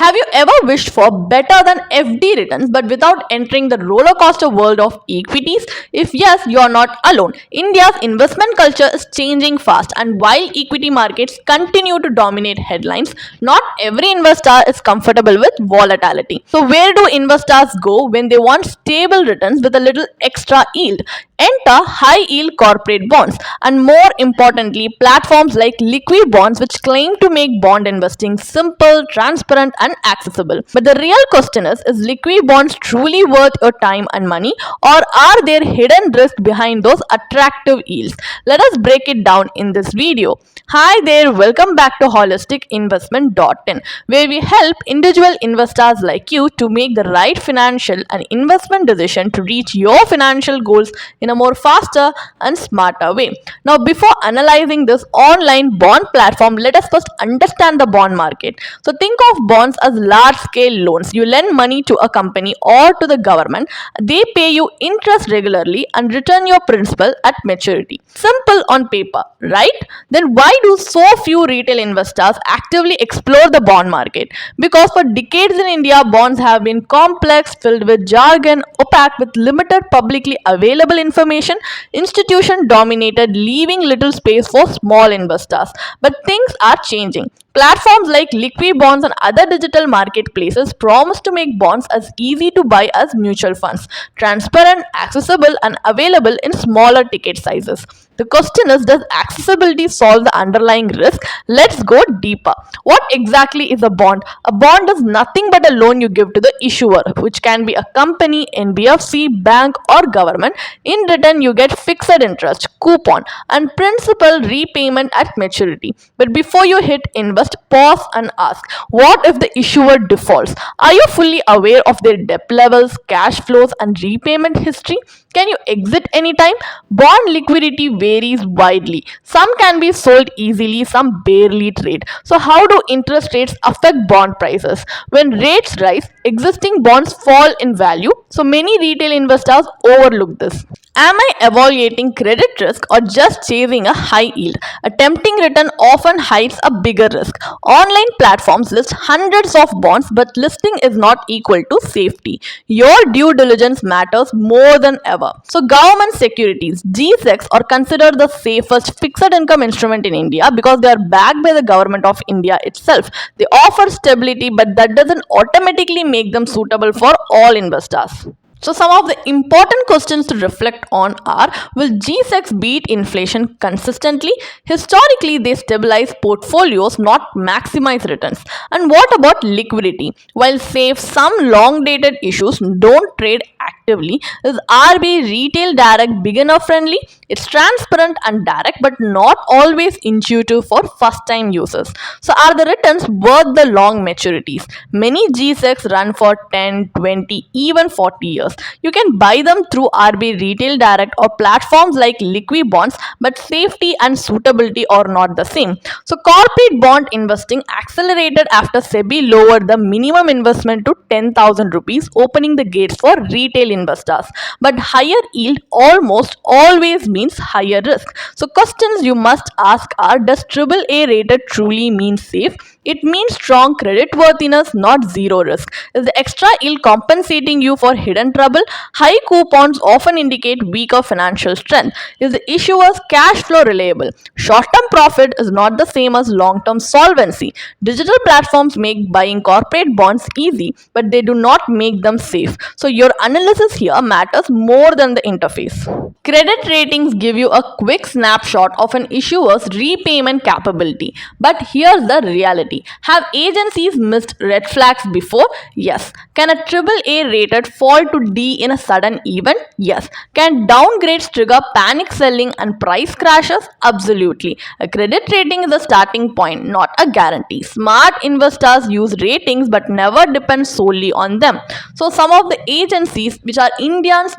Have you ever wished for better than FD returns but without entering the roller coaster world of equities? If yes, you are not alone. India's investment culture is changing fast, and while equity markets continue to dominate headlines, not every investor is comfortable with volatility. So, where do investors go when they want stable returns with a little extra yield? Enter high yield corporate bonds, and more importantly, platforms like LiquiBonds, which claim to make bond investing simple, transparent, and accessible. But the real question is LiquiBonds truly worth your time and money, or are there hidden risks behind those attractive yields? Let us break it down in this video. Hi there, welcome back to holisticinvestment.in, where we help individual investors like you to make the right financial and investment decision to reach your financial goals in a more faster and smarter way. Now, before analyzing this online bond platform, let us first understand the bond market. So, think of bonds as large scale loans. You lend money to a company or to the government, they pay you interest regularly and return your principal at maturity. Simple on paper, right? Then why do so few retail investors actively explore the bond market? Because for decades in India, bonds have been complex, filled with jargon, opaque, with limited publicly available information, institution dominated, leaving little space for small investors. But things are changing. Platforms like LiquiBonds and other digital marketplaces promise to make bonds as easy to buy as mutual funds, transparent, accessible, and available in smaller ticket sizes. The question is, does accessibility solve the underlying risk? Let's go deeper. What exactly is a bond? A bond is nothing but a loan you give to the issuer, which can be a company, NBFC, bank, or government. In return, you get fixed interest, coupon, and principal repayment at maturity. But before you hit invest, pause and ask, what if the issuer defaults? Are you fully aware of their debt levels, cash flows, and repayment history? Can you exit anytime? Bond liquidity varies widely. Some can be sold easily, some barely trade. So, how do interest rates affect bond prices? When rates rise, existing bonds fall in value. So, many retail investors overlook this. Am I evaluating credit risk or just chasing a high yield? A tempting return often hides a bigger risk. Online platforms list hundreds of bonds, but listing is not equal to safety. Your due diligence matters more than ever. So, government securities, GSECs, are considered the safest fixed income instrument in India because they are backed by the government of India itself. They offer stability, but that doesn't automatically make them suitable for all investors. So, some of the important questions to reflect on are: will GSECs beat inflation consistently? Historically, they stabilize portfolios, not maximize returns. And what about liquidity? While safe, some long dated issues don't trade actively. Is RBI retail direct beginner friendly? It's transparent and direct, but not always intuitive for first time users. So, are the returns worth the long maturities? Many GSECs run for 10, 20, even 40 years. You can buy them through RBI Retail Direct or platforms like LiquiBonds, but safety and suitability are not the same. So, corporate bond investing accelerated after SEBI lowered the minimum investment to 10,000 rupees, opening the gates for retail investors. But higher yield almost always means higher risk. So, questions you must ask are: does AAA rated truly mean safe? It means strong credit worthiness, not zero risk. Is the extra yield compensating you for hidden trouble? High coupons often indicate weaker financial strength. Is the issuer's cash flow reliable? Short-term profit is not the same as long-term solvency. Digital platforms make buying corporate bonds easy, but they do not make them safe. So your analysis here matters more than the interface. Credit ratings give you a quick snapshot of an issuer's repayment capability. But here's the reality. Have agencies missed red flags before? Yes. Can a AAA rated fall to D in a sudden event? Yes. Can downgrades trigger panic selling and price crashes? Absolutely. A credit rating is a starting point, not a guarantee. Smart investors use ratings but never depend solely on them. So some of the agencies which are India's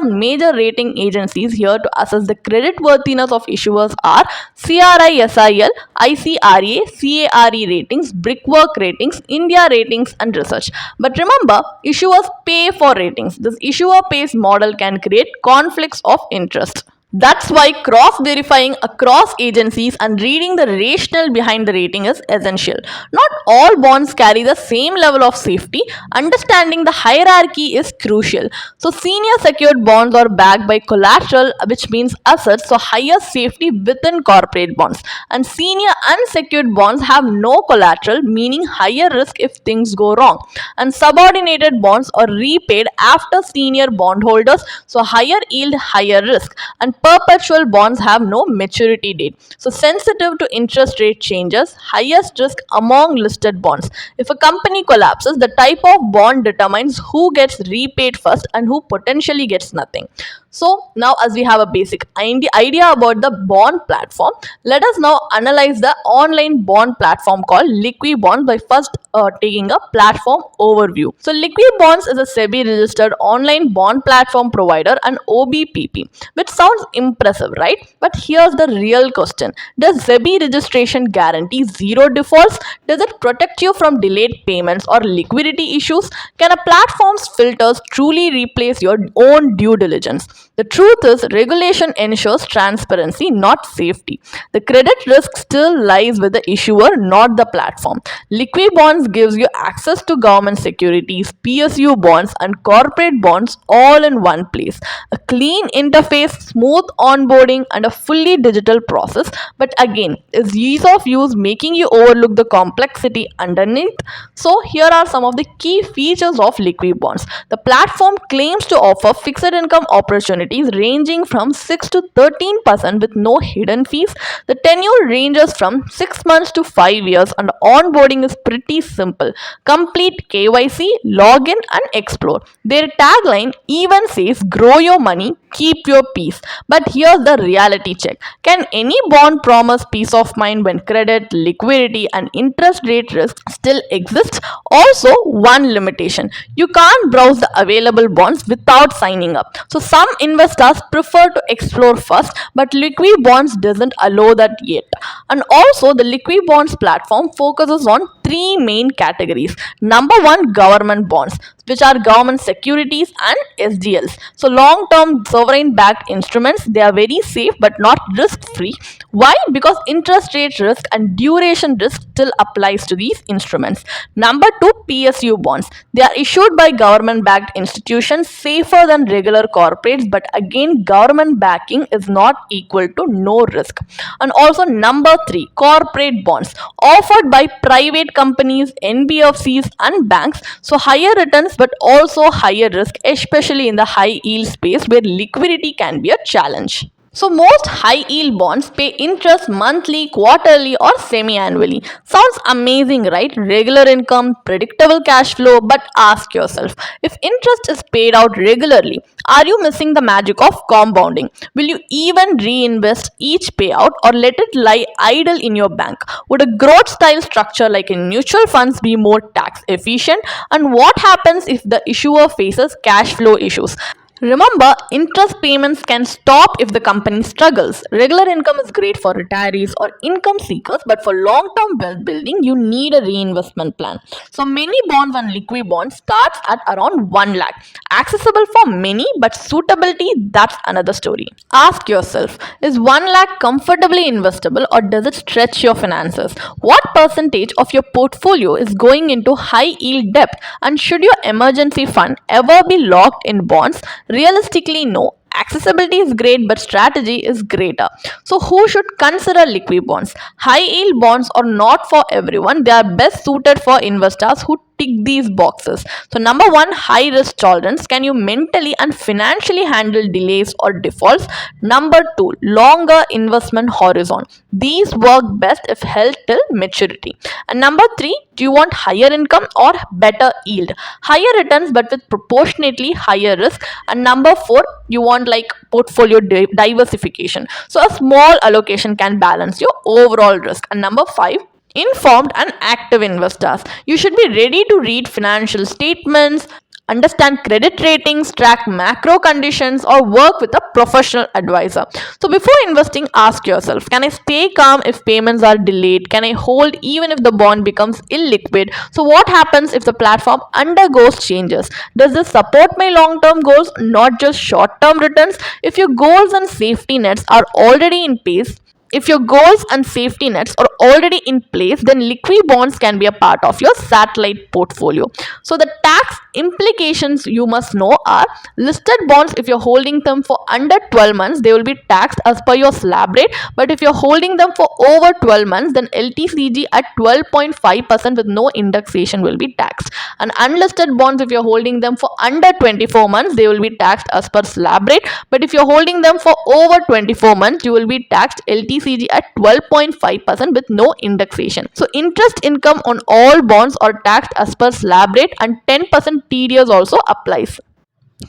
major rating agencies here to assess the credit worthiness of issuers are CRISIL, ICRA, CARE ratings, Brickwork ratings, India ratings, and research. But remember, issuers pay for ratings. This issuer pays model can create conflicts of interest. That's why cross verifying across agencies and reading the rationale behind the rating is essential. Not all bonds carry the same level of safety. Understanding the hierarchy is crucial. So, senior secured bonds are backed by collateral, which means assets, so higher safety within corporate bonds. And senior unsecured bonds have no collateral, meaning higher risk if things go wrong. And subordinated bonds are repaid after senior bondholders, so higher yield, higher risk. And perpetual bonds have no maturity date, so sensitive to interest rate changes, highest risk among listed bonds. If a company collapses, the type of bond determines who gets repaid first and who potentially gets nothing. So now, as we have a basic idea about the bond platform, let us now analyze the online bond platform called LiquiBonds by first taking a platform overview. So LiquiBonds is a SEBI registered online bond platform provider and OBPP, which sounds impressive, right? But here's the real question. Does SEBI registration guarantee zero defaults? Does it protect you from delayed payments or liquidity issues? Can a platform's filters truly replace your own due diligence? The truth is, regulation ensures transparency, not safety. The credit risk still lies with the issuer, not the platform. LiquiBonds gives you access to government securities, PSU bonds, and corporate bonds all in one place. A clean interface, smooth onboarding, and a fully digital process. But again, is ease of use making you overlook the complexity underneath? So, here are some of the key features of LiquiBonds. The platform claims to offer fixed income opportunities ranging from 6 to 13% with no hidden fees. The tenure ranges from 6 months to 5 years, and onboarding is pretty simple. Complete KYC, login, and explore. Their tagline even says grow your money, keep your peace. But here's the reality check. Can any bond promise peace of mind when credit, liquidity, and interest rate risk still exists? Also, one limitation: you can't browse the available bonds without signing up. So, some investors prefer to explore first, but LiquiBonds doesn't allow that yet. And also, the LiquiBonds platform focuses on three main categories. Number one, government bonds, which are government securities and SGLs. So long-term sovereign-backed instruments, they are very safe but not risk-free. Why? Because interest rate risk and duration risk still applies to these instruments. Number two, PSU bonds. They are issued by government-backed institutions, safer than regular corporates, but again, government backing is not equal to no risk. And also number three, corporate bonds offered by private companies, NBFCs, and banks. So higher returns but also higher risk, especially in the high yield space where liquidity can be a challenge. So most high yield bonds pay interest monthly, quarterly, or semi-annually. Sounds amazing, right? Regular income, predictable cash flow, but ask yourself, if interest is paid out regularly, are you missing the magic of compounding? Will you even reinvest each payout or let it lie idle in your bank? Would a growth style structure like in mutual funds be more tax efficient? And what happens if the issuer faces cash flow issues? Remember, interest payments can stop if the company struggles. Regular income is great for retirees or income seekers, but for long-term wealth building, you need a reinvestment plan. So many bonds and liquid bonds starts at around 1 lakh. Accessible for many, but suitability, that's another story. Ask yourself, is 1 lakh comfortably investable or does it stretch your finances? What percentage of your portfolio is going into high yield debt? And should your emergency fund ever be locked in bonds? Realistically, no. Accessibility is great, but strategy is greater. So, who should consider liquid bonds? High yield bonds are not for everyone. They are best suited for investors who tick these boxes. So, number one, high risk tolerance. Can you mentally and financially handle delays or defaults? Number two, longer investment horizon. These work best if held till maturity. And number three, do you want higher income or better yield? Higher returns but with proportionately higher risk. And number four, you want like portfolio diversification. So a small allocation can balance your overall risk. And number five, informed and active investors. You should be ready to read financial statements, understand credit ratings, track macro conditions, or work with a professional advisor. So, before investing, ask yourself, can I stay calm if payments are delayed? Can I hold even if the bond becomes illiquid? So, what happens if the platform undergoes changes? Does this support my long term goals, not just short term returns? If your goals and safety nets are already in place, if your goals and safety nets are already in place, then liquid bonds can be a part of your satellite portfolio. So, the tax implications you must know are: listed bonds, if you're holding them for under 12 months, they will be taxed as per your slab rate. But if you're holding them for over 12 months, then LTCG at 12.5% with no indexation will be taxed. And unlisted bonds, if you're holding them for under 24 months, they will be taxed as per slab rate. But if you're holding them for over 24 months, you will be taxed LTCG at 12.5% with no indexation. So interest income on all bonds are taxed as per slab rate, and 10% TDS also applies.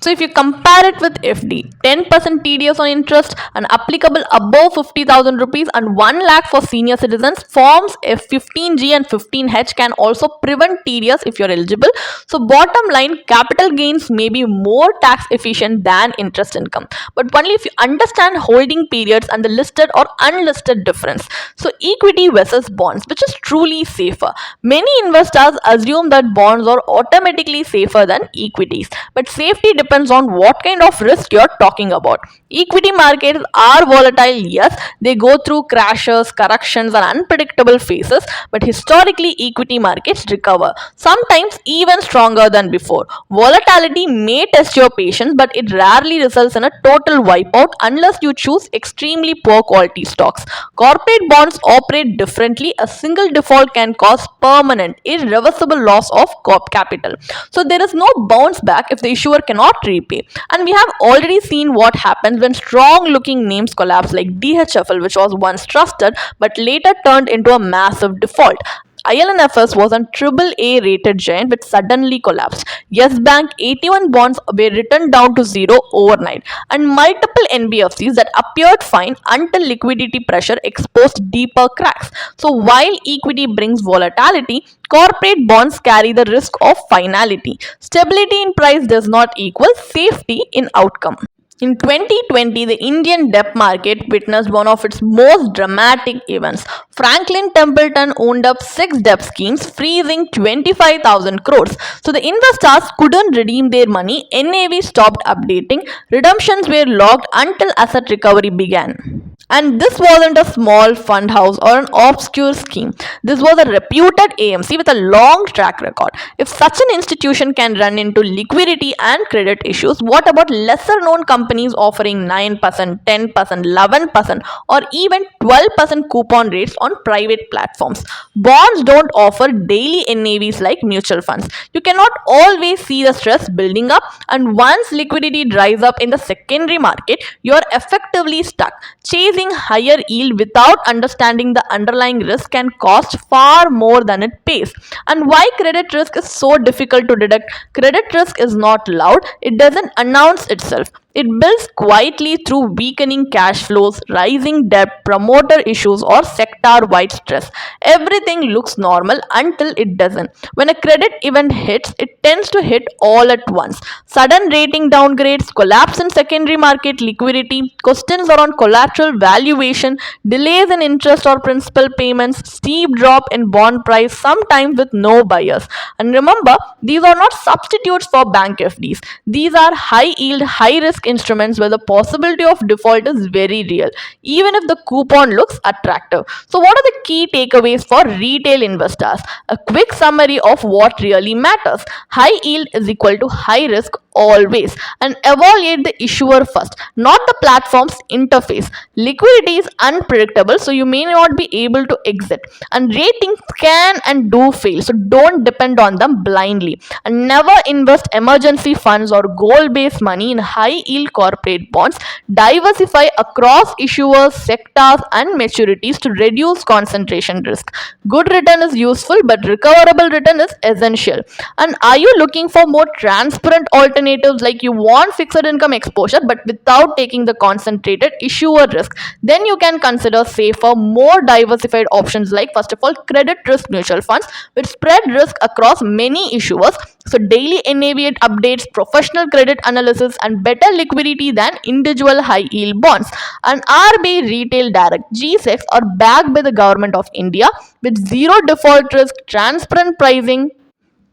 So if you compare it with FD, 10% TDS on interest and applicable above 50,000 rupees and 1 lakh for senior citizens, forms F15G and 15H can also prevent TDS if you're eligible. So bottom line, capital gains may be more tax efficient than interest income, but only if you understand holding periods and the listed or unlisted difference. So equity versus bonds, which is truly safer. Many investors assume that bonds are automatically safer than equities, but safety depends on what kind of risk you're talking about. Equity markets are volatile, yes, they go through crashes, corrections, and unpredictable phases, but historically, equity markets recover, sometimes even stronger than before. Volatility may test your patience, but it rarely results in a total wipeout unless you choose extremely poor quality stocks. Corporate bonds operate differently. A single default can cause permanent, irreversible loss of capital. So there is no bounce back if the issuer cannot repay. And we have already seen what happens when strong looking names collapse, like DHFL, which was once trusted but later turned into a massive default. ILNFS was a AAA rated giant which suddenly collapsed. Yes Bank 81 bonds were written down to zero overnight, and multiple NBFCs that appeared fine until liquidity pressure exposed deeper cracks. So while equity brings volatility, corporate bonds carry the risk of finality. Stability in price does not equal safety in outcome. In 2020, the Indian debt market witnessed one of its most dramatic events. Franklin Templeton owned up 6 debt schemes, freezing 25,000 crores. So the investors couldn't redeem their money, NAV stopped updating, redemptions were locked until asset recovery began. And this wasn't a small fund house or an obscure scheme. This was a reputed AMC with a long track record. If such an institution can run into liquidity and credit issues, what about lesser known companies offering 9%, 10%, 11%, or even 12% coupon rates on private platforms? Bonds don't offer daily NAVs like mutual funds. You cannot always see the stress building up, and once liquidity dries up in the secondary market, you are effectively stuck. Chasing higher yield without understanding the underlying risk can cost far more than it pays. And why credit risk is so difficult to detect? Credit risk is not loud, it doesn't announce itself. It builds quietly through weakening cash flows, rising debt, promoter issues, or sector wide stress. Everything looks normal until it doesn't. When a credit event hits, it tends to hit all at once. Sudden rating downgrades, collapse in secondary market liquidity, questions around collateral valuation, delays in interest or principal payments, steep drop in bond price, sometimes with no buyers. And remember, these are not substitutes for bank FDs. These are high yield, high risk instruments where the possibility of default is very real, even if the coupon looks attractive. So, what are the key takeaways for retail investors? A quick summary of what really matters. High yield is equal to high risk always, and evaluate the issuer first, not the platform's interface. Liquidity is unpredictable, so you may not be able to exit, and ratings can and do fail, so don't depend on them blindly. And never invest emergency funds or goal based money in high yield corporate bonds. Diversify across issuers, sectors, and maturities to reduce concentration risk. Good return is useful, but recoverable return is essential. And are you looking for more transparent alternatives alternatives, like you want fixed income exposure but without taking the concentrated issuer risk, then you can consider safer, more diversified options like, first of all, credit risk mutual funds, which spread risk across many issuers. So daily NAV updates, professional credit analysis, and better liquidity than individual high yield bonds. And RBI Retail Direct G6 are backed by the government of India with zero default risk, transparent pricing,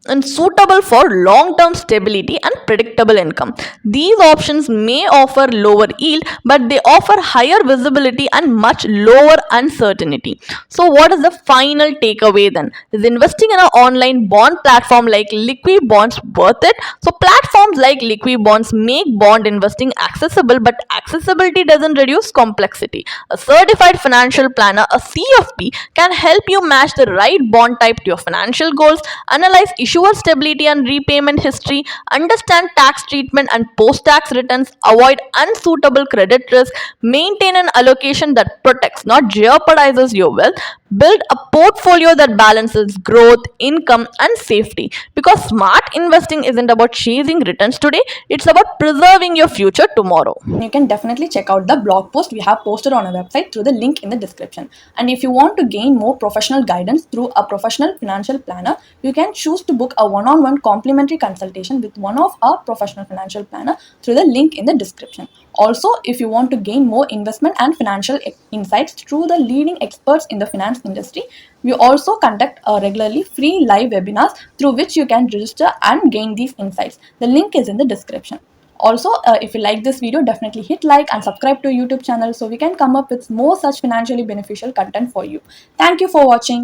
and suitable for long term stability and predictable income. These options may offer lower yield, but they offer higher visibility and much lower uncertainty. So, what is the final takeaway then? Is investing in an online bond platform like LiquiBonds worth it? So, platforms like LiquiBonds make bond investing accessible, but accessibility doesn't reduce complexity. A certified financial planner, a CFP, can help you match the right bond type to your financial goals, analyze issuer stability and repayment history, understand tax treatment and post tax returns, avoid unsuitable credit risk, maintain an allocation that protects, not jeopardizes your wealth, build a portfolio that balances growth, income, and safety. Because smart investing isn't about chasing returns today, it's about preserving your future tomorrow. You can definitely check out the blog post we have posted on our website through the link in the description. And if you want to gain more professional guidance through a professional financial planner, you can choose to book a one-on-one complimentary consultation with one of our professional financial planner through the link in the description. Also, if you want to gain more investment and financial insights through the leading experts in the finance industry, we also conduct regularly free live webinars through which you can register and gain these insights. The link is in the description. Also, if you like this video, definitely hit like and subscribe to our YouTube channel so we can come up with more such financially beneficial content for you. Thank you for watching.